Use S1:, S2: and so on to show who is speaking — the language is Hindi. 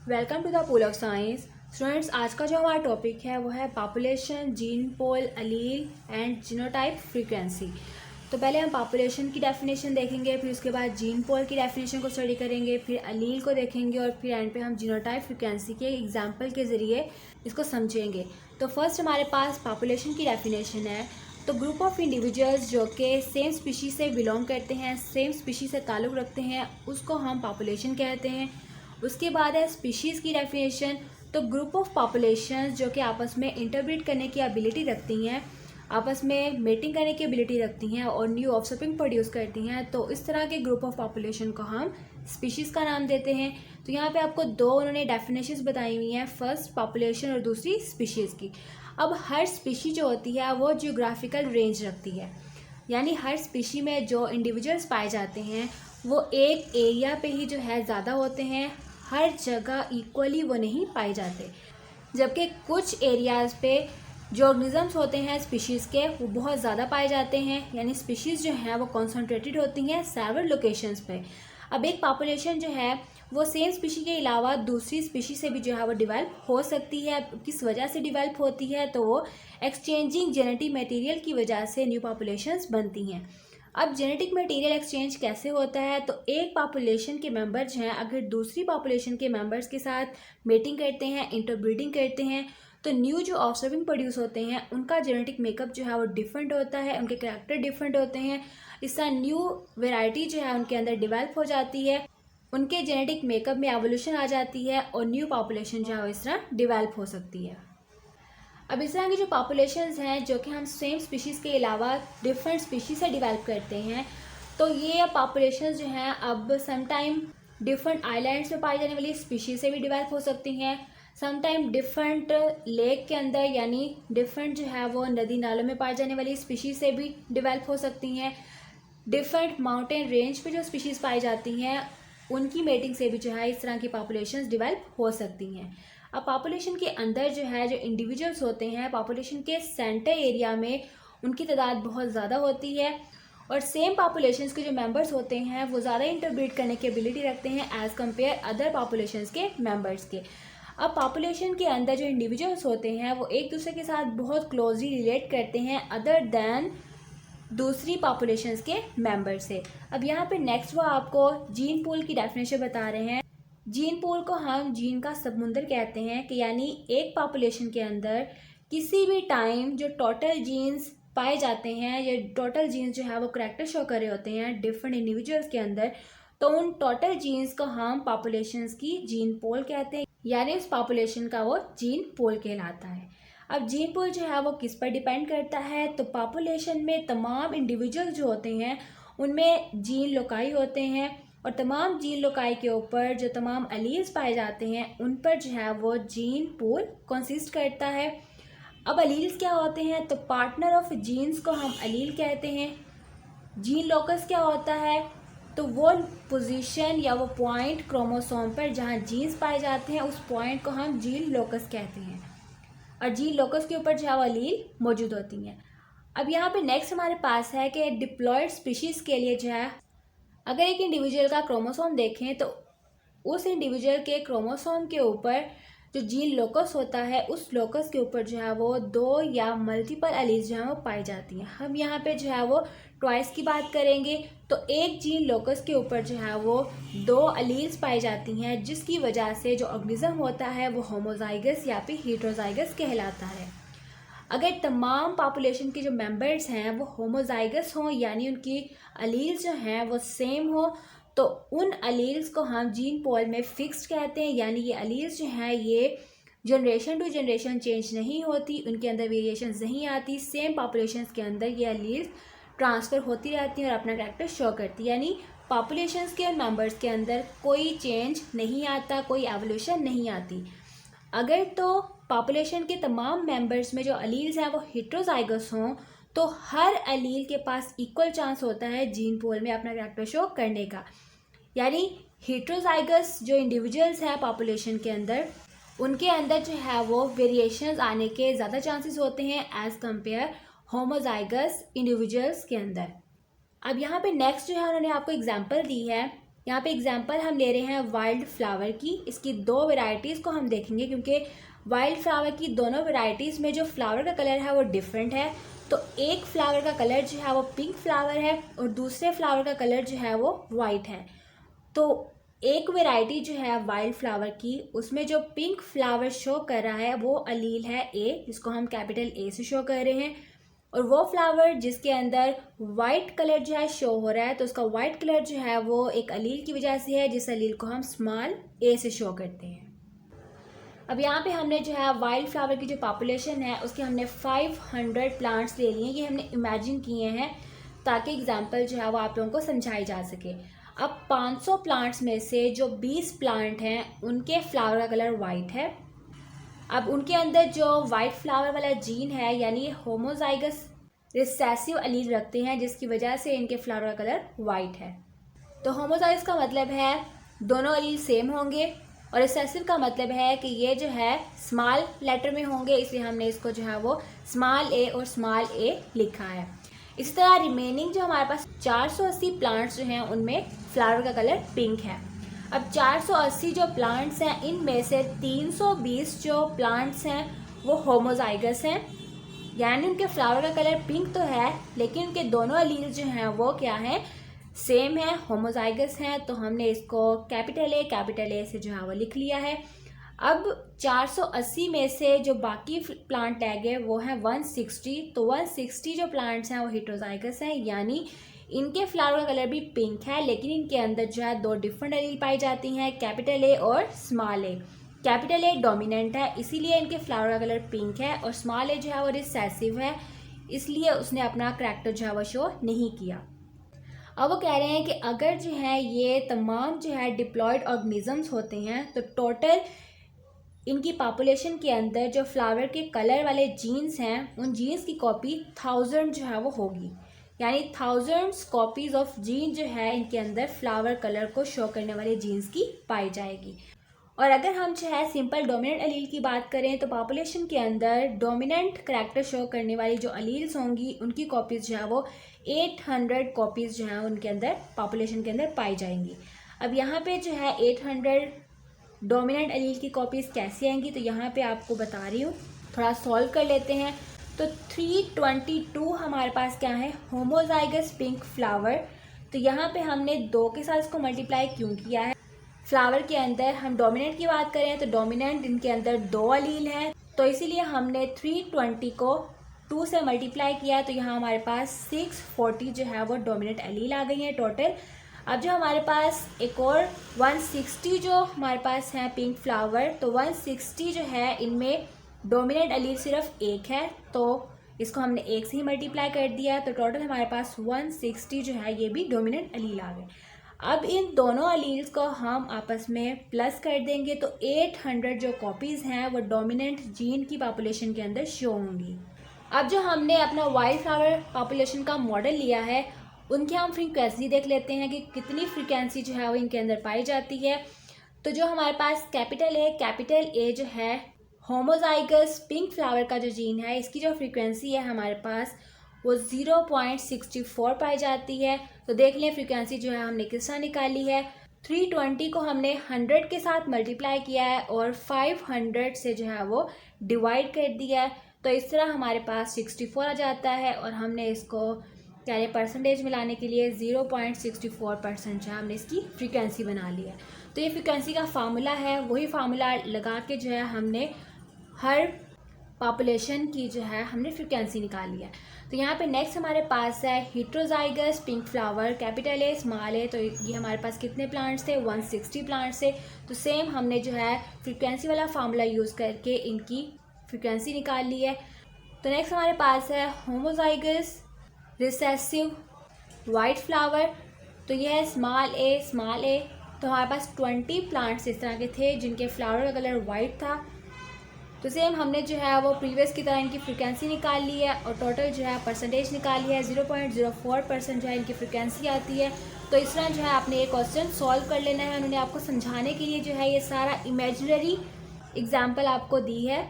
S1: Welcome to the pool of science. Students, आज का जो हमारा टॉपिक है वो है population, gene pool, allele and genotype frequency. तो पहले हम पॉपुलेशन की डेफिनेशन देखेंगे, फिर उसके बाद जीन पोल की डेफिनेशन को स्टडी करेंगे, फिर अलील को देखेंगे और फिर एंड पे हम जीनोटाइप फ्रीक्वेंसी के एग्जाम्पल के ज़रिए इसको समझेंगे। तो फर्स्ट हमारे पास पॉपुलेशन की डेफिनेशन है। तो ग्रुप ऑफ इंडिविजुअल्स जो कि सेम स्पीशीज़ से बिलोंग करते हैं, सेम स्पीशीज़ से ताल्लुक़ रखते हैं, उसको हम पॉपुलेशन कहते हैं। उसके बाद है स्पीशीज़ की डेफिनेशन। तो ग्रुप ऑफ पॉपुलेशंस जो कि आपस में इंटरब्रीड करने की एबिलिटी रखती हैं, आपस में मेटिंग करने की एबिलिटी रखती हैं और न्यू ऑफस्प्रिंग प्रोड्यूस करती हैं, तो इस तरह के ग्रुप ऑफ पॉपुलेशन को हम स्पीशीज़ का नाम देते हैं। तो यहाँ पे आपको दो उन्होंने डेफिनेशंस बताई हुई हैं, फर्स्ट पॉपुलेशन और दूसरी स्पीशीज़ की। अब हर स्पीशी जो होती है वो जियोग्राफिकल रेंज रखती है, यानी हर स्पीशी में जो इंडिविजुअल्स पाए जाते हैं वो एक एरिया पे ही जो है ज़्यादा होते हैं, हर जगह इक्वली वो नहीं पाए जाते। जबकि कुछ एरियाज़ पे जो ऑर्गेनिजम्स होते हैं स्पीशीज़ के वो बहुत ज़्यादा पाए जाते हैं, यानी स्पीशीज़ जो हैं वो कॉन्सेंट्रेटेड होती हैं सेवरल लोकेशंस पे। अब एक पॉपुलेशन जो है वो सेम स्पीशी के अलावा दूसरी स्पीशी से भी जो है वो डिवेल्प हो सकती है। किस वजह से डिवेल्प होती है? तो वो एक्सचेंजिंग जेनेटिक मटेरियल की वजह से न्यू पॉपुलेशंस बनती हैं। अब जेनेटिक मटेरियल एक्सचेंज कैसे होता है? तो एक पॉपुलेशन के मेंबर्स हैं अगर दूसरी पॉपुलेशन के मेंबर्स के साथ मेटिंग करते हैं, इंटरब्रीडिंग करते हैं, तो न्यू जो ऑफस्प्रिंग प्रोड्यूस होते हैं उनका जेनेटिक मेकअप जो है वो डिफरेंट होता है, उनके कैरेक्टर डिफरेंट होते हैं। इसका न्यू वेराइटी जो है उनके अंदर डेवलप हो जाती है, उनके जेनेटिक मेकअप में एवोल्यूशन आ जाती है और न्यू पॉपुलेशन जो है इस तरह डेवलप हो सकती है। अब इस तरह की जो पॉपुलेशंस हैं जो कि हम सेम स्पीशीज़ के अलावा डिफरेंट स्पीशीज़ से डेवलप करते हैं, तो ये पॉपुलेशंस जो हैं अब समटाइम डिफरेंट आइलैंड्स में पाई जाने वाली स्पीशीज़ से भी डेवलप हो सकती हैं, समटाइम डिफरेंट लेक के अंदर यानी डिफरेंट जो है वो नदी नालों में पाई जाने वाली स्पीशीज़ से भी डेवलप हो सकती हैं, डिफरेंट माउंटेन रेंज पे जो स्पीशीज़ पाई जाती हैं उनकी मेटिंग से भी जो है इस तरह की पॉपुलेशंस डेवलप हो सकती हैं। अब पॉपुलेशन के अंदर जो है जो इंडिविजुअल्स होते हैं पॉपुलेशन के सेंटर एरिया में उनकी तादाद बहुत ज़्यादा होती है और सेम पॉपुलेशंस के जो मेंबर्स होते हैं वो ज़्यादा इंटरब्रीड करने की एबिलिटी रखते हैं एज़ कम्पेयर अदर पॉपुलेशंस के मेंबर्स के। अब पॉपुलेशन के अंदर जो इंडिविजुअल्स होते हैं वो एक दूसरे के साथ बहुत क्लोजली रिलेट करते हैं अदर दैन दूसरी पॉपुलेशंस के मेंबर से। अब यहाँ पे नेक्स्ट वो आपको जीन पूल की डेफिनेशन बता रहे हैं। जीन पूल को हम जीन का समुंदर कहते हैं कि यानी एक पॉपुलेशन के अंदर किसी भी टाइम जो टोटल जीन्स पाए जाते हैं, ये टोटल जीन्स जो है वो करैक्टर शो कर रहे होते हैं डिफरेंट इंडिविजुअल्स के अंदर, तो उन टोटल जीन्स को हम पॉपुलेशंस की जीन पोल कहते हैं, यानी उस पॉपुलेशन का वो जीन पोल कहलाता है। अब जीन पोल जो है वो किस पर डिपेंड करता है? तो पॉपुलेशन में तमाम इंडिविजुअल जो होते हैं उनमें जीन लोकाई होते हैं और तमाम जीन लोकाई के ऊपर जो तमाम अलील्स पाए जाते हैं उन पर जो है वो जीन पूल कंसिस्ट करता है। अब अलील्स क्या होते हैं? तो पार्टनर ऑफ जीन्स को हम अलील कहते हैं। जीन लोकस क्या होता है? तो वो पोजीशन या वो पॉइंट क्रोमोसोम पर जहाँ जीन्स पाए जाते हैं उस पॉइंट को हम जीन लोकस कहते हैं और जीन लोकस के ऊपर जो है वो अलील मौजूद होती हैं। अब यहाँ पे नेक्स्ट हमारे पास है कि डिप्लॉयड स्पीशीज़ के लिए जो है अगर एक इंडिविजुअल का क्रोमोसोम देखें तो उस इंडिविजुअल के क्रोमोसोम के ऊपर जो जीन लोकस होता है उस लोकस के ऊपर जो है वो दो या मल्टीपल एलील्स जो है वो पाई जाती हैं। हम यहाँ पे जो है वो ट्वाइस की बात करेंगे, तो एक जीन लोकस के ऊपर जो है वो दो एलील्स पाई जाती हैं जिसकी वजह से जो ऑर्गेनिज्म होता है वो होमोजाइगस या फिर हेटेरोजाइगस कहलाता है। अगर तमाम पॉपुलेशन के जो मेंबर्स हैं वो होमोजाइगस हों यानी उनकी अलील्स जो हैं वो सेम हो, तो उन अलील्स को हम जीन पोल में फिक्स्ड कहते हैं, यानी ये अलील्स जो हैं ये जनरेशन टू जनरेशन चेंज नहीं होती, उनके अंदर वेरिएशन नहीं आती, सेम पॉपुलेशंस के अंदर ये अलील्स ट्रांसफ़र होती रहती हैं और अपना कैरेक्टर शो करती है, यानी पॉपुलेशंस के मेंबर्स के अंदर कोई चेंज नहीं आता, कोई एवोल्यूशन नहीं आती। अगर तो पॉपुलेशन के तमाम मेंबर्स में जो अलील्स हैं वो हेटेरोजाइगस हों तो हर अलील के पास इक्वल चांस होता है जीन पोल में अपना कैरेक्टर शो करने का, यानी हेटेरोजाइगस जो इंडिविजुअल्स हैं पॉपुलेशन के अंदर उनके अंदर जो है वो वेरिएशंस आने के ज़्यादा चांसेस होते हैं एज़ कम्पेयर होमोजाइगस इंडिविजुअल्स के अंदर। अब यहाँ पे नेक्स्ट जो है उन्होंने आपको एग्जांपल दी है यहाँ पे एग्जांपल हम ले रहे हैं वाइल्ड फ्लावर की। इसकी दो वेराइटीज़ को हम देखेंगे क्योंकि वाइल्ड फ्लावर की दोनों वेराइटीज़ में जो फ्लावर का कलर है वो डिफरेंट है। तो एक फ्लावर का कलर जो है वो पिंक फ्लावर है और दूसरे फ्लावर का कलर जो है वो वाइट है। तो एक वेराइटी जो है वाइल्ड फ्लावर की, उसमें जो पिंक फ्लावर शो कर रहा है वो अलील है ए, जिसको हम कैपिटल ए से शो कर रहे हैं। और वो फ्लावर जिसके अंदर वाइट कलर जो है शो हो रहा है, तो उसका वाइट कलर जो है वो एक अलील की वजह से है, जिस अलील को हम स्मॉल ए से शो करते हैं। अब यहाँ पे हमने जो है वाइल्ड फ्लावर की जो पॉपुलेशन है उसके हमने 500 प्लांट्स ले लिए हैं। ये हमने इमेजिन किए हैं ताकि एग्जांपल जो है वो आप लोगों को समझाई जा सके। अब 500 प्लांट्स में से जो 20 प्लांट हैं उनके फ्लावर का कलर वाइट है। अब उनके अंदर जो वाइट फ्लावर वाला जीन है यानी होमोजाइगस रिसेसिव अलील रखते हैं, जिसकी वजह से इनके फ्लावर का कलर वाइट है। तो होमोजाइगस का मतलब है दोनों अलील सेम होंगे और रिसेसिव का मतलब है कि ये जो है स्मॉल लेटर में होंगे, इसलिए हमने इसको जो है वो स्मॉल ए और स्मॉल ए लिखा है। इसी तरह रिमेनिंग जो हमारे पास 480 प्लांट्स जो हैं उनमें फ्लावर का कलर पिंक है। अब 480 जो प्लांट्स हैं इनमें से 320 जो प्लांट्स हैं वो होमोजाइगस हैं, यानी उनके फ्लावर का कलर पिंक तो है लेकिन उनके दोनों अलील जो हैं वो क्या हैं, सेम है, होमोजाइगस हैं। तो हमने इसको कैपिटल ए से जो है वो लिख लिया है। अब 480 में से जो बाकी प्लांट रह गए वो हैं 160। तो 160 जो प्लांट्स हैं वो हेटेरोजाइगस हैं, यानी इनके फ्लावर का कलर भी पिंक है लेकिन इनके अंदर जो है दो डिफरेंट अलील पाई जाती हैं, कैपिटल ए और small A. Capital A dominant है इसीलिए इनके फ्लावर का कलर पिंक है और स्मॉल ए जो है वो रिसेसिव है, इसलिए उसने अपना करैक्टर जो है वो शो नहीं किया। अब वो कह रहे हैं कि अगर जो है ये तमाम जो है डिप्लॉयड ऑर्गेनिजम्स होते हैं तो टोटल इनकी पॉपुलेशन के अंदर जो फ्लावर के कलर वाले जीन्स हैं उन जीन्स की कॉपी 1000 जो है वो होगी, यानी 1000 कॉपीज़ ऑफ जीन जो है इनके अंदर फ्लावर कलर को शो करने वाले जीन्स की पाई जाएगी। और अगर हम जो है सिंपल डोमिनेंट अलील की बात करें तो पॉपुलेशन के अंदर डोमिनेंट करैक्टर शो करने वाली जो अलील्स होंगी उनकी कॉपीज़ जो है वो 800 कॉपीज़ जो हैं उनके अंदर पॉपुलेशन के अंदर पाई जाएंगी। अब यहाँ पे जो है 800 डोमिनेंट अलील की कॉपीज़ कैसे आएंगी, तो यहाँ पे आपको बता रही हूँ, थोड़ा सॉल्व कर लेते हैं। तो 322 हमारे पास क्या है, होमोजाइगस पिंक फ्लावर। तो यहाँ पे हमने 2 के साथ इसको मल्टीप्लाई क्यों किया है, फ्लावर के अंदर हम डोमिनेंट की बात करें तो डोमिनेंट इनके अंदर 2 अलील हैं, तो इसीलिए हमने 320 को 2 से मल्टीप्लाई किया है। तो यहाँ हमारे पास 640 जो है वो डोमिनेंट अलील आ गई हैं टोटल। अब जो हमारे पास एक और 160 जो हमारे पास है पिंक फ्लावर, तो 160 जो है इनमें डोमिनेंट अलील सिर्फ एक है, तो इसको हमने 1 से ही मल्टीप्लाई कर दिया, तो टोटल हमारे पास 160 जो है ये भी डोमिनेंट अलील आ गए। अब इन दोनों अलील्स को हम आपस में प्लस कर देंगे तो 800 जो कॉपीज़ हैं वो डोमिनेंट जीन की पॉपुलेशन के अंदर शो होंगी। अब जो हमने अपना वाइल्ड फ्लावर पॉपुलेशन का मॉडल लिया है उनकी हम फ्रीक्वेंसी देख लेते हैं कि कितनी फ्रीक्वेंसी जो है वो इनके अंदर पाई जाती है। तो जो हमारे पास कैपिटल ए जो है होमोजाइगस पिंक फ्लावर का जो जीन है, इसकी जो फ्रीक्वेंसी है हमारे पास वो 0.64 पाई जाती है। तो देख लें फ्रीक्वेंसी जो है हमने किस तरह निकाली है। 320 को हमने 100 के साथ मल्टीप्लाई किया है और 500 से जो है वो डिवाइड कर दिया है, तो इस तरह हमारे पास 64 आ जाता है। और हमने इसको यानी परसेंटेज मिलाने के लिए 0.64% जो है हमने इसकी फ्रीक्वेंसी बना ली है। तो ये फ्रीक्वेंसी का फार्मूला है, वही फार्मूला लगा के जो है हमने हर पॉपुलेशन की जो है हमने फ्रीक्वेंसी निकाली है। तो यहाँ पे नेक्स्ट हमारे पास है heterozygous pink flower, capital A small A. तो ये हमारे पास कितने प्लांट्स थे, 160 प्लांट्स थे। तो सेम हमने जो है फ्रीक्वेंसी वाला फार्मूला यूज़ करके इनकी फ्रीक्वेंसी निकाल ली है। तो नेक्स्ट हमारे पास है होमोजाइगस रिसेसिव वाइट फ्लावर। तो ये है स्मॉल ए। तो हमारे पास 20 प्लांट्स इस तरह के थे जिनके फ्लावर का कलर वाइट था। तो सेम हमने जो है वो प्रीवियस की तरह इनकी फ्रीक्वेंसी निकाल ली है और टोटल जो है परसेंटेज निकाली है, 0.04% जो है इनकी फ्रीक्वेंसी आती है। तो इस तरह जो है आपने ये क्वेश्चन सॉल्व कर लेना है। उन्होंने आपको समझाने के लिए जो है ये सारा इमेजिनरी एग्जाम्पल आपको दी है।